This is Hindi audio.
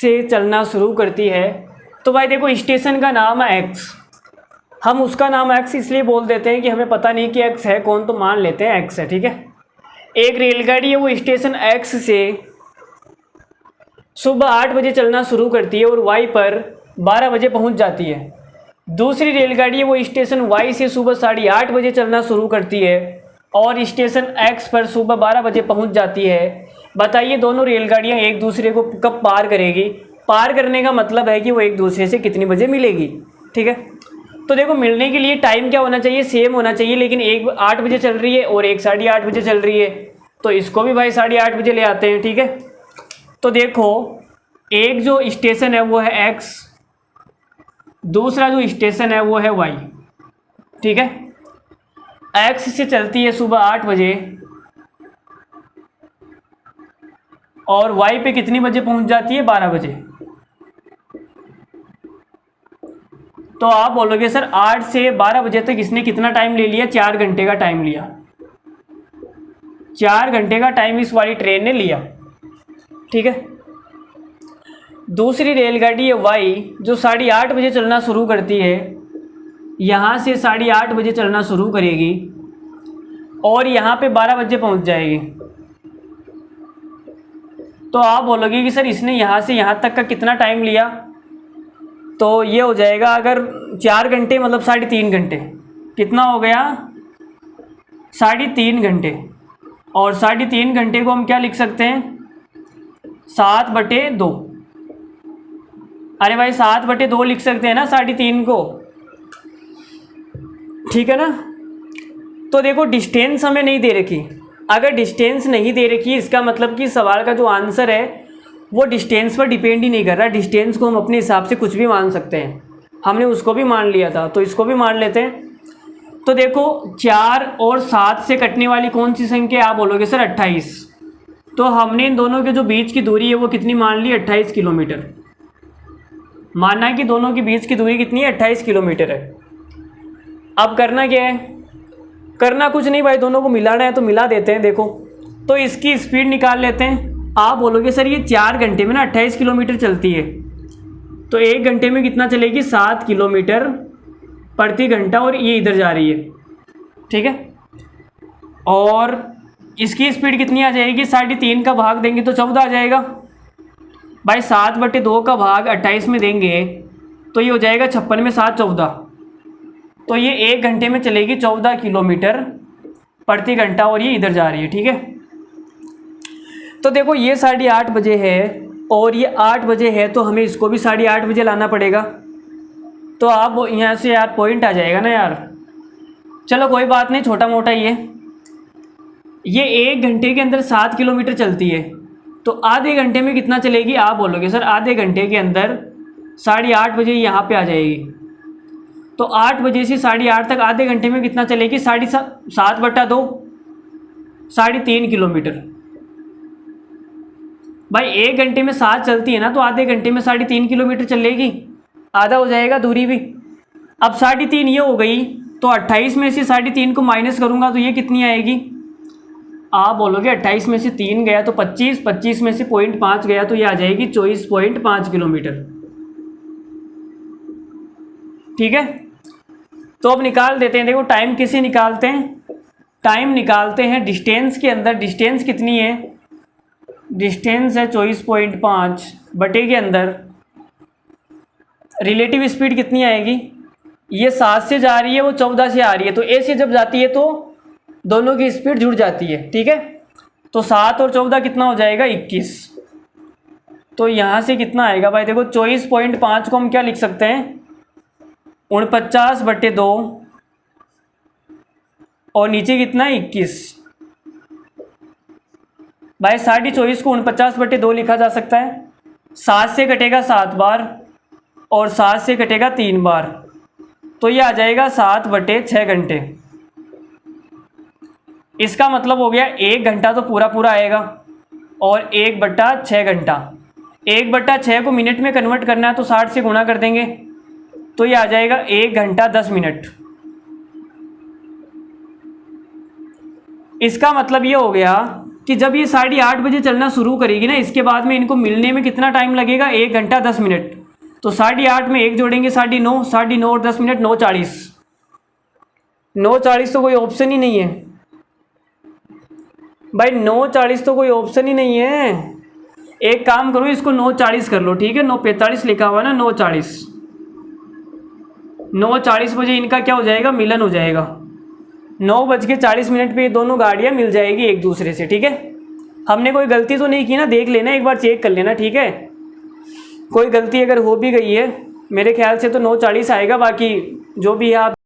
से चलना शुरू करती है, तो भाई देखो स्टेशन का नाम है एक्स, हम उसका नाम एक्स इसलिए बोल देते हैं कि हमें पता नहीं कि एक्स है कौन, तो मान लेते हैं एक्स है, ठीक है। एक रेलगाड़ी है वो स्टेशन एक्स से सुबह 8 बजे चलना शुरू करती है और वाई पर 12 बजे पहुंच जाती है। दूसरी रेलगाड़ी है वो स्टेशन वाई से सुबह 8:30 बजे चलना शुरू करती है और स्टेशन एक्स पर सुबह 12 बजे पहुंच जाती है। बताइए दोनों रेलगाड़ियां एक दूसरे को कब पार करेगी? पार करने का मतलब है कि वो एक दूसरे से कितनी बजे मिलेगी, ठीक है। तो देखो मिलने के लिए टाइम क्या होना चाहिए? सेम होना चाहिए, लेकिन एक 8 बजे चल रही है और एक 8:30 बजे चल रही है, तो इसको भी भाई 8:30 बजे ले आते हैं, ठीक है। तो देखो एक जो स्टेशन है वो है एक्स, दूसरा जो स्टेशन है वो है वाई, ठीक है। एक्स से चलती है सुबह 8 बजे और वाई पे कितनी बजे पहुंच जाती है? 12 बजे। तो आप बोलोगे सर 8 से 12 बजे तक इसने कितना टाइम ले लिया? 4 घंटे का टाइम लिया, 4 घंटे का टाइम इस वाली ट्रेन ने लिया, ठीक है। दूसरी रेलगाड़ी है वाई जो 8:30 बजे चलना शुरू करती है, यहाँ से 8:30 बजे चलना शुरू करेगी और यहाँ पे 12 बजे पहुँच जाएगी। तो आप बोलोगे कि सर इसने यहाँ से यहाँ तक का कितना टाइम लिया? तो ये हो जाएगा, अगर 4 घंटे मतलब 3.5 घंटे, कितना हो गया? 3.5 घंटे। और 3.5 घंटे को हम क्या लिख सकते हैं? 7/2। अरे भाई 7/2 लिख सकते हैं ना 3.5 को, ठीक है ना। तो देखो डिस्टेंस हमें नहीं दे रखी, अगर डिस्टेंस नहीं दे रखी इसका मतलब कि सवाल का जो आंसर है वो डिस्टेंस पर डिपेंड ही नहीं कर रहा। डिस्टेंस को हम अपने हिसाब से कुछ भी मान सकते हैं, हमने उसको भी मान लिया था तो इसको भी मान लेते हैं। तो देखो 4 और 7 से कटने वाली कौन सी संख्या? आप बोलोगे सर 28। तो हमने इन दोनों के जो बीच की दूरी है वो कितनी मान ली? 28 किलोमीटर। मानना है कि दोनों के बीच की दूरी कितनी है? 28 किलोमीटर है। अब करना क्या है? करना कुछ नहीं भाई, दोनों को मिलाना है तो मिला देते हैं। देखो तो इसकी स्पीड निकाल लेते हैं। आप बोलोगे सर ये 4 घंटे में ना 28 किलोमीटर चलती है, तो 1 घंटे में कितना चलेगी? 7 किलोमीटर प्रति घंटा, और ये इधर जा रही है, ठीक है। और इसकी स्पीड कितनी आ जाएगी? 3.5 का भाग देंगे तो 14 आ जाएगा भाई। 7/2 का भाग 28 में देंगे तो ये हो जाएगा 56 में 7 14, तो ये 1 घंटे में चलेगी 14 किलोमीटर प्रति घंटा और ये इधर जा रही है, ठीक है। तो देखो ये 8:30 बजे है और ये 8 बजे है, तो हमें इसको भी 8:30 बजे लाना पड़ेगा। तो आप यहाँ से यार पॉइंट आ जाएगा ना यार। चलो कोई बात नहीं, छोटा मोटा ही है। ये 1 घंटे के अंदर 7 किलोमीटर चलती है, तो आधे घंटे में कितना चलेगी? आप बोलोगे सर आधे घंटे के अंदर 8:30 बजे यहाँ पे आ जाएगी, तो 8 बजे से 8:30 तक आधे घंटे में कितना चलेगी? 7/2, 3.5 किलोमीटर। भाई 1 घंटे में 7 चलती है ना, तो आधे घंटे में 3.5 किलोमीटर चलेगी, आधा हो जाएगा दूरी भी। अब 3.5 ये हो गई, तो 28 में से 3.5 को माइनस करूँगा तो ये कितनी आएगी? आप बोलोगे 28 में से 3 गया तो 25, 25 में से 0.5 गया तो ये आ जाएगी 24.5 किलोमीटर, ठीक है। तो अब निकाल देते हैं। देखो टाइम कैसे निकालते हैं? टाइम निकालते हैं डिस्टेंस के अंदर। डिस्टेंस कितनी है? डिस्टेंस है 24.5 बटे के अंदर रिलेटिव स्पीड कितनी आएगी? ये 7 से जा रही है, वो 14 से आ रही है, तो ए से जब जाती है तो दोनों की स्पीड जुड़ जाती है, ठीक है। तो 7 और 14 कितना हो जाएगा? 21। तो यहाँ से कितना आएगा भाई? देखो 24.5 को हम क्या लिख सकते हैं? 49/2 और नीचे कितना है? 21। भाई 24.5 को 49/2 लिखा जा सकता है। 7 से कटेगा 7 बार और 7 से कटेगा 3 बार, तो ये आ जाएगा 7/6 घंटे। इसका मतलब हो गया 1 घंटा तो पूरा पूरा आएगा और 1/6 घंटा। 1/6 को मिनट में कन्वर्ट करना है तो 60 से गुणा कर देंगे, तो ये आ जाएगा 1 घंटा 10 मिनट। इसका मतलब ये हो गया कि जब ये 8:30 बजे चलना शुरू करेगी ना, इसके बाद में इनको मिलने में कितना टाइम लगेगा, 1 घंटा 10 मिनट। तो 8:30 में 1 जोड़ेंगे 9:30, 9:30 और 10 मिनट 9:40। 9:40 तो कोई ऑप्शन ही नहीं है भाई, 9:40 तो कोई ऑप्शन ही नहीं है। एक काम करो, इसको 9:40 कर लो, ठीक है। 9:45 लिखा हुआ ना, 9:40। 9:40 बजे इनका क्या हो जाएगा, मिलन हो जाएगा। 9:40 पे ये दोनों गाड़ियाँ मिल जाएगी एक दूसरे से, ठीक है। हमने कोई गलती तो नहीं की ना, देख लेना एक बार, चेक कर लेना, ठीक है। कोई गलती अगर हो भी गई है, मेरे ख्याल से तो 9:40 आएगा, बाकी जो भी है आप